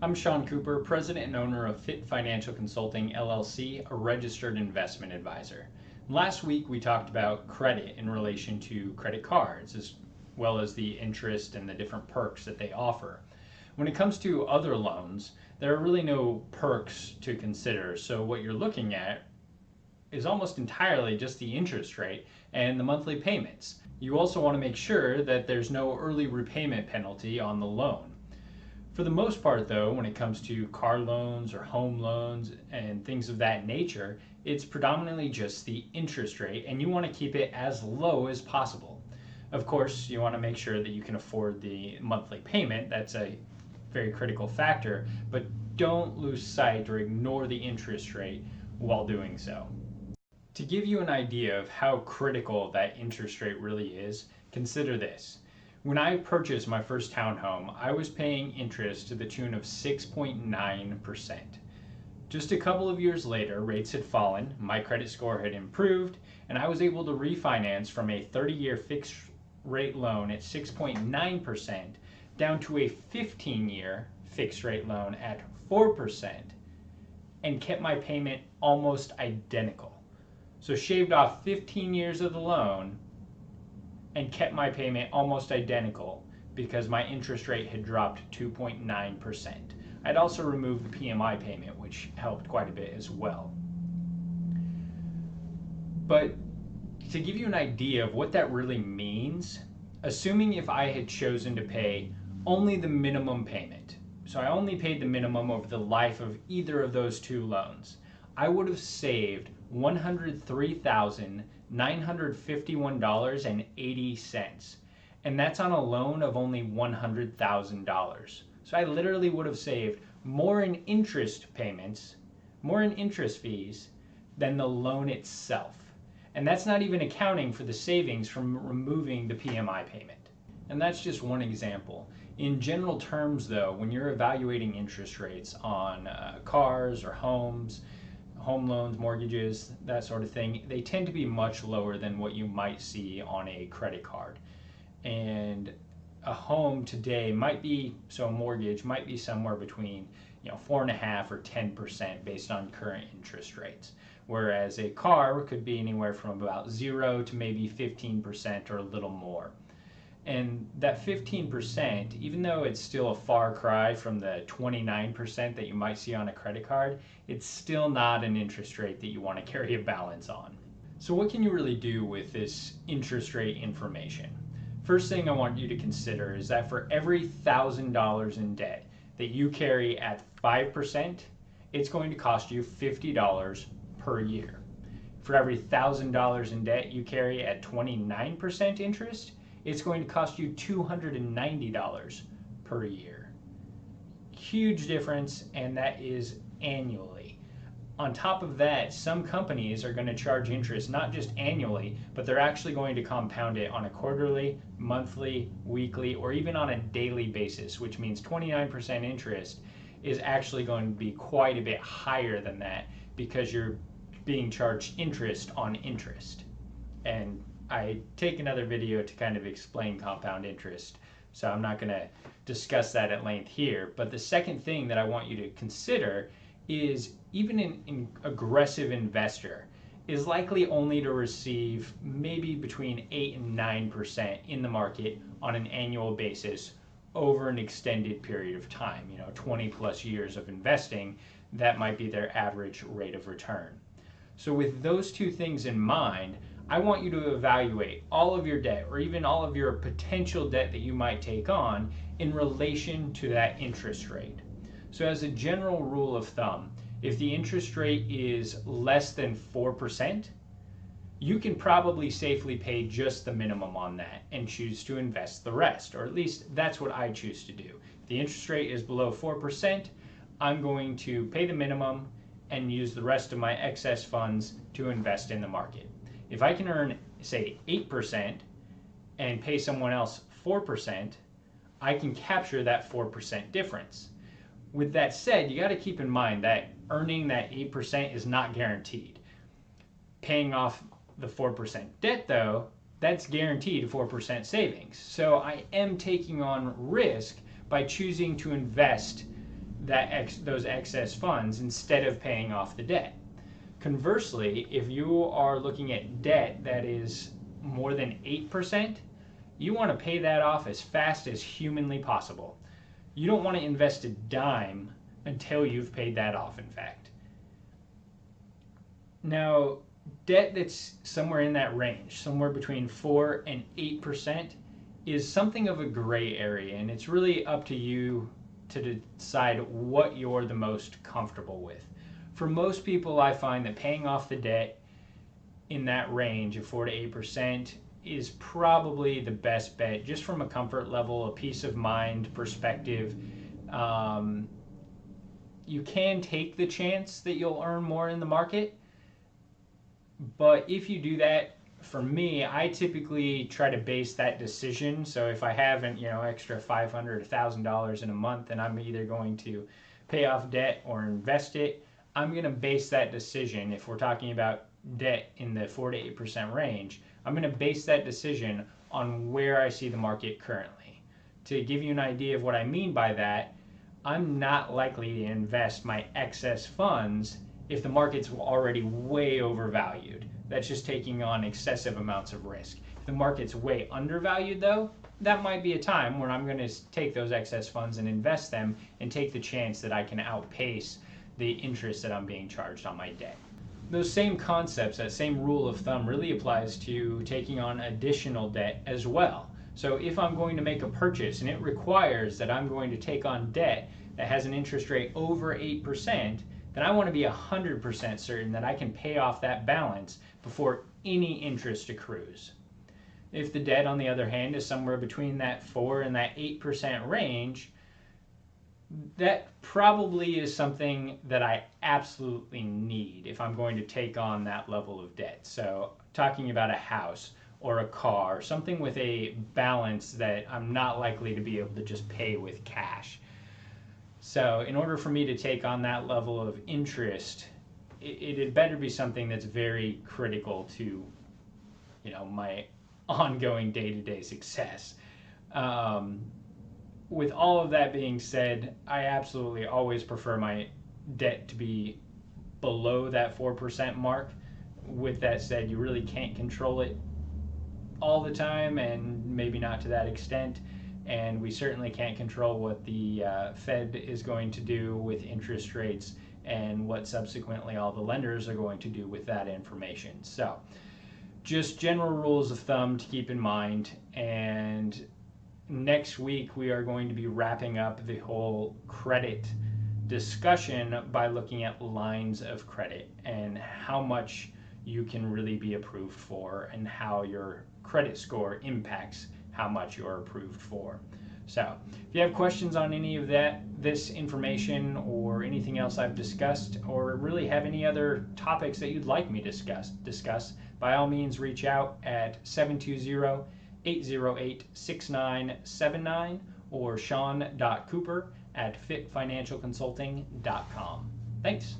I'm Sean Cooper, president and owner of Fit Financial Consulting LLC, a registered investment advisor. Last week we talked about credit in relation to credit cards, as well as the interest and the different perks that they offer. When it comes to other loans, there are really no perks to consider, so what you're looking at is almost entirely just the interest rate and the monthly payments. You also want to make sure that there's no early repayment penalty on the loan. For the most part, though, when it comes to car loans or home loans and things of that nature, it's predominantly just the interest rate, and you want to keep it as low as possible. Of course, you want to make sure that you can afford the monthly payment. That's a very critical factor, but don't lose sight or ignore the interest rate while doing so. To give you an idea of how critical that interest rate really is, consider this. When I purchased my first townhome, I was paying interest to the tune of 6.9%. Just a couple of years later, rates had fallen, my credit score had improved, and I was able to refinance from a 30-year fixed rate loan at 6.9% down to a 15-year fixed rate loan at 4% and kept my payment almost identical. So shaved off 15 years of the loan and kept my payment almost identical because my interest rate had dropped 2.9%. I'd also removed the PMI payment, which helped quite a bit as well. But to give you an idea of what that really means, assuming if I had chosen to pay only the minimum payment, so I only paid the minimum over the life of either of those two loans, I would have saved $103,951.80, and that's on a loan of only $100,000. So I literally would have saved more in interest payments, more in interest fees than the loan itself. And that's not even accounting for the savings from removing the PMI payment. And that's just one example. In general terms, though, when you're evaluating interest rates on cars or homes, home loans, mortgages, that sort of thing, they tend to be much lower than what you might see on a credit card. And a home today might be, so a mortgage might be somewhere between 4.5% or 10% based on current interest rates. Whereas a car could be anywhere from about 0 to maybe 15% or a little more. And that 15%, even though it's still a far cry from the 29% that you might see on a credit card, it's still not an interest rate that you want to carry a balance on. So what can you really do with this interest rate information? First thing I want you to consider is that for every $1,000 in debt that you carry at 5%, it's going to cost you $50 per year. For every $1,000 in debt you carry at 29% interest, it's going to cost you $290 per year. Huge difference, and that is annually. On top of that, some companies are going to charge interest not just annually, but they're actually going to compound it on a quarterly, monthly, weekly, or even on a daily basis, which means 29% interest is actually going to be quite a bit higher than that because you're being charged interest on interest. And I take another video to kind of explain compound interest, so I'm not going to discuss that at length here. But the second thing that I want you to consider is even an aggressive investor is likely only to receive maybe between 8 and 9% in the market on an annual basis over an extended period of time, 20 plus years of investing. That might be their average rate of return. So with those two things in mind, I want you to evaluate all of your debt or even all of your potential debt that you might take on in relation to that interest rate. So as a general rule of thumb, if the interest rate is less than 4%, you can probably safely pay just the minimum on that and choose to invest the rest, or at least that's what I choose to do. If the interest rate is below 4%, I'm going to pay the minimum and use the rest of my excess funds to invest in the market. If I can earn, say, 8% and pay someone else 4%, I can capture that 4% difference. With that said, you got to keep in mind that earning that 8% is not guaranteed. Paying off the 4% debt, though, that's guaranteed 4% savings. So I am taking on risk by choosing to invest those excess funds instead of paying off the debt. Conversely, if you are looking at debt that is more than 8%, you want to pay that off as fast as humanly possible. You don't want to invest a dime until you've paid that off, in fact. Now, debt that's somewhere in that range, somewhere between 4 and 8%, is something of a gray area, and it's really up to you to decide what you're the most comfortable with. For most people, I find that paying off the debt in that range of 4 to 8% is probably the best bet, just from a comfort level, a peace of mind perspective. You can take the chance that you'll earn more in the market, but if you do that, for me, I typically try to base that decision. So if I haven't, extra $500, $1,000 in a month, and I'm either going to pay off debt or invest it, I'm going to base that decision. If we're talking about debt in the 4 to 8% range, I'm going to base that decision on where I see the market currently. To give you an idea of what I mean by that, I'm not likely to invest my excess funds if the market's already way overvalued. That's just taking on excessive amounts of risk. If the market's way undervalued, though, that might be a time when I'm going to take those excess funds and invest them and take the chance that I can outpace the interest that I'm being charged on my debt. Those same concepts, that same rule of thumb really applies to taking on additional debt as well. So if I'm going to make a purchase and it requires that I'm going to take on debt that has an interest rate over 8%, then I want to be 100% certain that I can pay off that balance before any interest accrues. If the debt, on the other hand, is somewhere between that 4 and that 8% range, that probably is something that I absolutely need if I'm going to take on that level of debt. So talking about a house or a car, something with a balance that I'm not likely to be able to just pay with cash. So in order for me to take on that level of interest, it had better be something that's very critical to, my ongoing day-to-day success. With all of that being said, I absolutely always prefer my debt to be below that 4% mark. With that said, you really can't control it all the time, and maybe not to that extent. And we certainly can't control what the Fed is going to do with interest rates and what subsequently all the lenders are going to do with that information. So just general rules of thumb to keep in mind. And next week we are going to be wrapping up the whole credit discussion by looking at lines of credit and how much you can really be approved for and how your credit score impacts how much you're approved for. So if you have questions on any of this information or anything else I've discussed, or really have any other topics that you'd like me to discuss, by all means reach out at 720-808-6979 or sean.cooper@fitfinancialconsulting.com. Thanks.